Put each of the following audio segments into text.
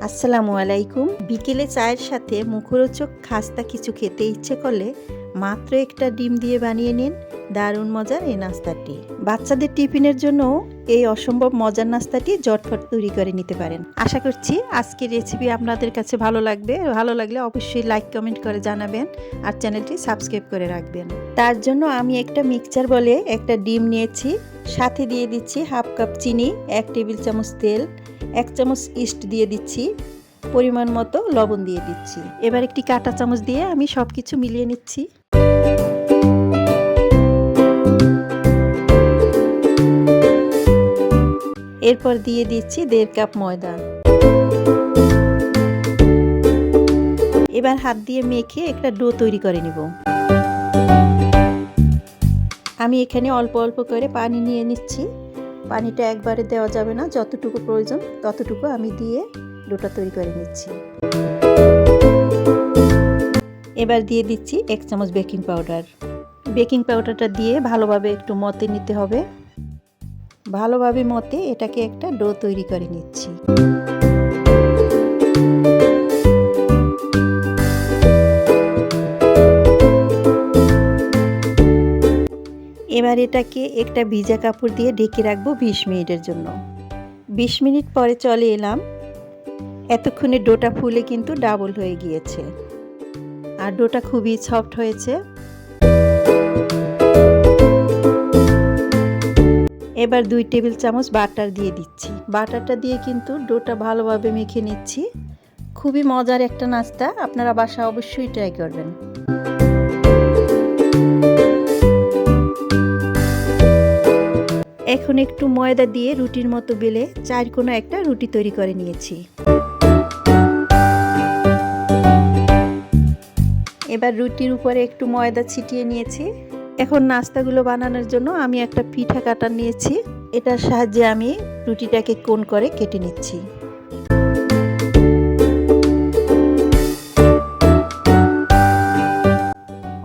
আসসালামু আলাইকুম। বিকেলে চায়ের সাথে মুখরোচক খাস্তা কিছু খেতে ইচ্ছে করলে মাত্র একটা ডিম দিয়ে বানিয়ে নিন দারুণ মজার এই নাস্তাটি। বাচ্চাদের টিফিনের জন্য এই অসম্ভব মজার নাস্তাটি ঝটফট তৈরি করে নিতে পারেন। আশা করছি আজকের রেসিপি আপনাদের কাছে ভালো লাগবে। ভালো লাগলে অবশ্যই লাইক কমেন্ট করে জানাবেন আর চ্যানেলটি সাবস্ক্রাইব করে রাখবেন। তার জন্য আমি একটা মিক্সচার বলে একটা ডিম নিয়েছি, সাথে দিয়ে দিচ্ছি হাফ কাপ চিনি, 1 টেবিল চামচ তেল, 1 চামচ ইস্ট দিয়ে দিচ্ছি, পরিমাণ মতো লবণ দিয়ে দিচ্ছি। এবার একটি কাঁটা চামচ দিয়ে আমি সব কিছু মিলিয়ে নিচ্ছি। এরপর দিয়ে দিচ্ছি 1.5 কাপ ময়দা। এবার হাত দিয়ে মেখে একটা ডো তৈরি করে নিব। আমি এখানে অল্প অল্প করে পানি নিয়ে নিচ্ছি। পানিটা একবারে দেওয়া যাবে না, যতটুকু প্রয়োজন ততটুকু আমি দিয়ে ডোটা তৈরি করে নিচ্ছি। এবার দিয়ে দিচ্ছি 1 চামচ বেকিং পাউডার। বেকিং পাউডারটা দিয়ে ভালোভাবে একটু মতে নিতে হবে। ভালোভাবে মতে এটাকে একটা ডো তৈরি করে নিচ্ছি। এবার এটাকে একটা ভিজা কাপড় দিয়ে ঢেকে রাখবো 20 মিনিটের জন্য। 20 মিনিট পরে চলে এলাম। এতক্ষণে ডোটা ফুলে কিন্তু ডাবল হয়ে গিয়েছে আর ডোটা খুবই সফট হয়েছে। এবার 2 টেবিল চামচ বাটার দিয়ে দিচ্ছি। বাটারটা দিয়ে কিন্তু ডোটা ভালোভাবে মেখে নিচ্ছি। খুবই মজার একটা নাস্তা, আপনারা বাসায় অবশ্যই ট্রাই করবেন। এখন একটু ময়দা দিয়ে রুটির মতো বেলে 4 কোণা একটা রুটি তৈরি করে নিয়েছি। এবার রুটির উপরে একটু ময়দা ছিটিয়ে নিয়েছি। এখন নাস্তাগুলো বানানোর জন্য আমি একটা পিঠা কাটার নিয়েছি। এটার সাহায্যে আমি রুটিটাকে কোণ করে কেটে নিচ্ছি।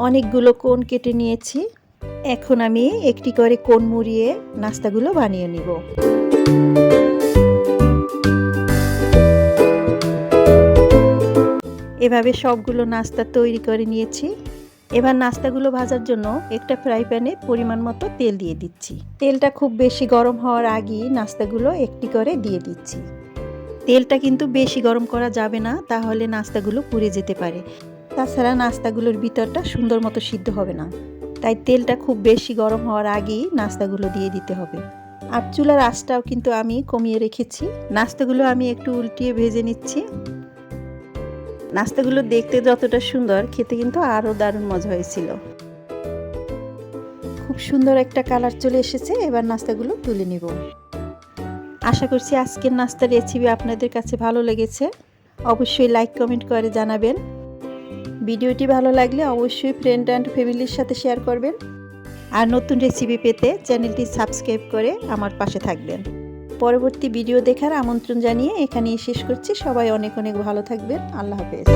অনেকগুলো কোণ কেটে নিয়েছি। এখন আমি একটি করে কোণ মুড়িয়ে নাস্তাগুলো বানিয়ে নিব। এভাবে সবগুলো নাস্তা তৈরি করে নিয়েছি। এবার নাস্তাগুলো ভাজার জন্য একটা ফ্রাই প্যানে পরিমাণ মতো তেল দিয়ে দিচ্ছি। তেলটা খুব বেশি গরম হওয়ার আগেই নাস্তাগুলো একটি করে দিয়ে দিচ্ছি। তেলটা কিন্তু বেশি গরম করা যাবে না, তাহলে নাস্তাগুলো পুড়ে যেতে পারে। তাছাড়া নাস্তাগুলোর ভিতরটা সুন্দর মতো সিদ্ধ হবে না। তাই তেলটা খুব বেশি গরম হওয়ার আগেই নাস্তাগুলো দিয়ে দিতে হবে। আর চুলার আঁচটাও কিন্তু আমি কমিয়ে রেখেছি। নাস্তাগুলো আমি একটু উল্টিয়ে ভেজে নিচ্ছি। নাস্তাগুলো দেখতে যতটা সুন্দর, খেতে কিন্তু আরও দারুণ মজা হয়েছিল। খুব সুন্দর একটা কালার চলে এসেছে। এবার নাস্তাগুলো তুলে নিব। আশা করছি আজকের নাস্তার রেসিপি আপনাদের কাছে ভালো লেগেছে। অবশ্যই লাইক কমেন্ট করে জানাবেন। ভিডিওটি ভালো লাগলে অবশ্যই ফ্রেন্ড অ্যান্ড ফ্যামিলির সাথে শেয়ার করবেন। আর নতুন রেসিপি পেতে চ্যানেলটি সাবস্ক্রাইব করে আমার পাশে থাকবেন। পরবর্তী ভিডিও দেখার আমন্ত্রণ জানিয়ে এখানেই শেষ করছি। সবাই অনেক অনেক ভালো থাকবেন। আল্লাহ হাফেজ।